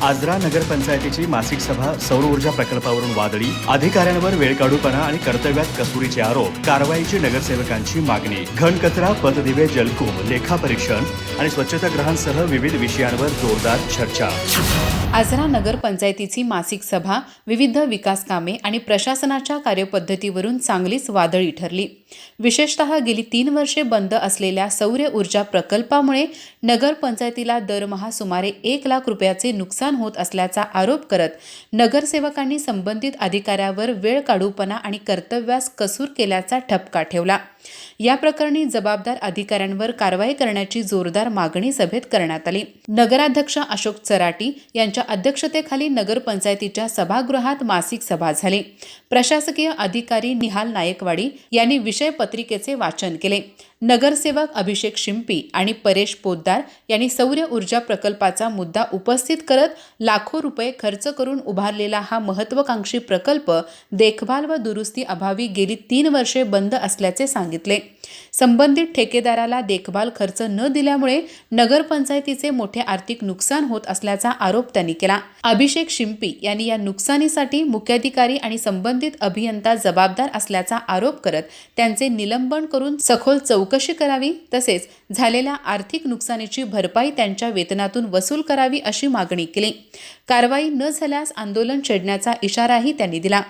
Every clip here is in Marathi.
आजरा नगरपंचायतीची मासिक सभा सौर ऊर्जा प्रकल्पावरून वादळी, अधिकाऱ्यांवर वेळकाढूपणा आणि कर्तव्यात कसुरीचे आरोप, कारवाईची नगरसेवकांची मागणी, घनकचरा, पथदिवे, जलकुंभ, लेखापरीक्षण आणि स्वच्छतागृहांसह विविध विषयांवर जोरदार चर्चा. आजरा नगरपंचायतीची मासिक सभा विविध विकास कामे आणि प्रशासनाच्या कार्यपद्धतीवरून चांगलीच वादळी ठरली. विशेषतः गेली 3 वर्षे बंद असलेल्या सौर ऊर्जा प्रकल्पामुळे नगरपंचायतीला दरमहा सुमारे 1 लाख रुपयाचे नुकसान होत असल्याचा आरोप करत नगरसेवकांनी संबंधित अधिकाऱ्यावर वेळकाढूपणा आणि कर्तव्यास कसूर केल्याचा ठपका ठेवला. या प्रकरणी जबाबदार अधिकाऱ्यांवर कारवाई करण्याची जोरदार मागणी सभेत करण्यात आली. नगराध्यक्ष अशोक चराटी यांच्या अध्यक्षतेखाली नगरपंचायतीच्या सभागृहात मासिक सभा झाली. प्रशासकीय अधिकारी निहाल नायकवाडी यांनी विषय पत्रिकेचे वाचन केले. नगरसेवक अभिषेक शिंपी आणि परेश पोद्दार यांनी सौर ऊर्जा प्रकल्पाचा मुद्दा उपस्थित करत लाखो रुपये खर्च करून उभारलेला हा महत्त्वाकांक्षी प्रकल्प देखभाल व दुरुस्ती अभावी गेली 3 वर्षे बंद असल्याचे सांगितले. संबंधित ठेकेदाराला देखभाल खर्च न दिल्यामुळे नगरपंचायतीचे मोठे आर्थिक नुकसान होत असल्याचा आरोप त्यांनी केला. अभिषेक शिंपी यांनी या नुकसानीसाठी मुख्याधिकारी आणि संबंधित अभियंता जबाबदार असल्याचा आरोप करत त्यांचे निलंबन करून सखोल चौकशी करावी, तसेच झालेल्या आर्थिक नुकसानीची भरपाई त्यांच्या वेतनातून वसूल करावी अशी मागणी केली. कारवाई न झाल्यास आंदोलन छेडण्याचा इशाराही त्यांनी दिला.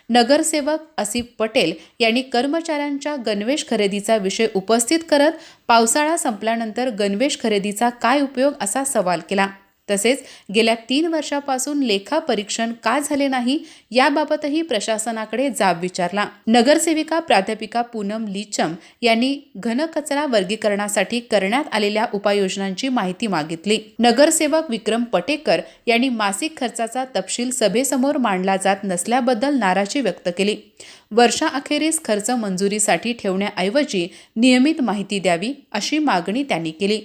नगरसेवक असिफ पटेल यांनी कर्मचाऱ्यांच्या गणवेश खरेदीचा विषय उपस्थित करत पावसाळा संपल्यानंतर गणवेश खरेदीचा काय उपयोग असा सवाल केला. तसेच गेल्या 3 वर्षापासून लेखापरीक्षण का झाले नाही याबाबतही प्रशासनाकडे जाब विचारला. नगरसेविका प्राध्यापिका पूनम लीचम यांनी घनकचरा वर्गीकरणासाठी करण्यात आलेल्या उपाययोजनांची माहिती मागितली. नगरसेवक विक्रम पटेकर यांनी मासिक खर्चाचा तपशील सभेसमोर मांडला जात नसल्याबद्दल नाराजी व्यक्त केली. वर्षाअखेरीस खर्च मंजुरीसाठी ठेवण्याऐवजी नियमित माहिती द्यावी अशी मागणी त्यांनी केली.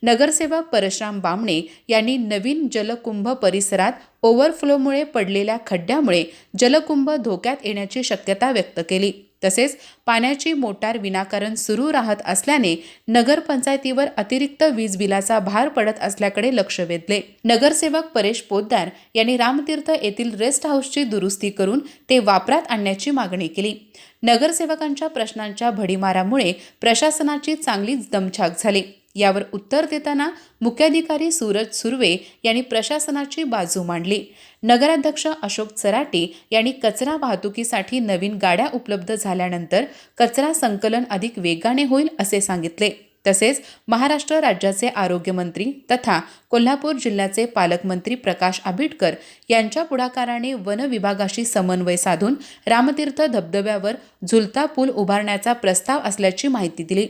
नगरसेवक परशुराम बामणे यांनी नवीन जलकुंभ परिसरात ओव्हरफ्लोमुळे पडलेल्या खड्ड्यामुळे जलकुंभ धोक्यात येण्याची शक्यता व्यक्त केली. तसेच पाण्याची मोटार विनाकारण सुरू राहत असल्याने नगरपंचायतीवर अतिरिक्त वीज बिलाचा भार पडत असल्याकडे लक्ष वेधले. नगरसेवक परेश पोद्दार यांनी रामतीर्थ येथील रेस्ट हाऊसची दुरुस्ती करून ते वापरात आणण्याची मागणी केली. नगरसेवकांच्या प्रश्नांच्या भडीमारामुळे प्रशासनाची चांगलीच दमछाक झाली. यावर उत्तर देताना मुख्याधिकारी सूरज सुर्वे यांनी प्रशासनाची बाजू मांडली. नगराध्यक्ष अशोक चराटी यांनी कचरा वाहतुकीसाठी नवीन गाड्या उपलब्ध झाल्यानंतर कचरा संकलन अधिक वेगाने होईल असे सांगितले. तसेच महाराष्ट्र राज्याचे आरोग्यमंत्री तथा कोल्हापूर जिल्ह्याचे पालकमंत्री प्रकाश आंबेडकर यांच्या पुढाकाराने वन विभागाशी समन्वय साधून रामतीर्थ धबधब्यावर झुलता पूल उभारण्याचा प्रस्ताव असल्याची माहिती दिली.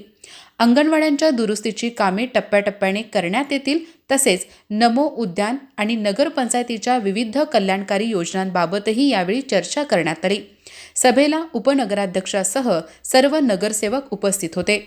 अंगणवाड्यांच्या दुरुस्तीची कामे टप्प्याटप्प्याने करण्यात येतील. तसेच नमो उद्यान आणि नगरपंचायतीच्या विविध कल्याणकारी योजनांबाबतही यावेळी चर्चा करण्यात आली. सभेला उपनगराध्यक्षासह सर्व नगरसेवक उपस्थित होते.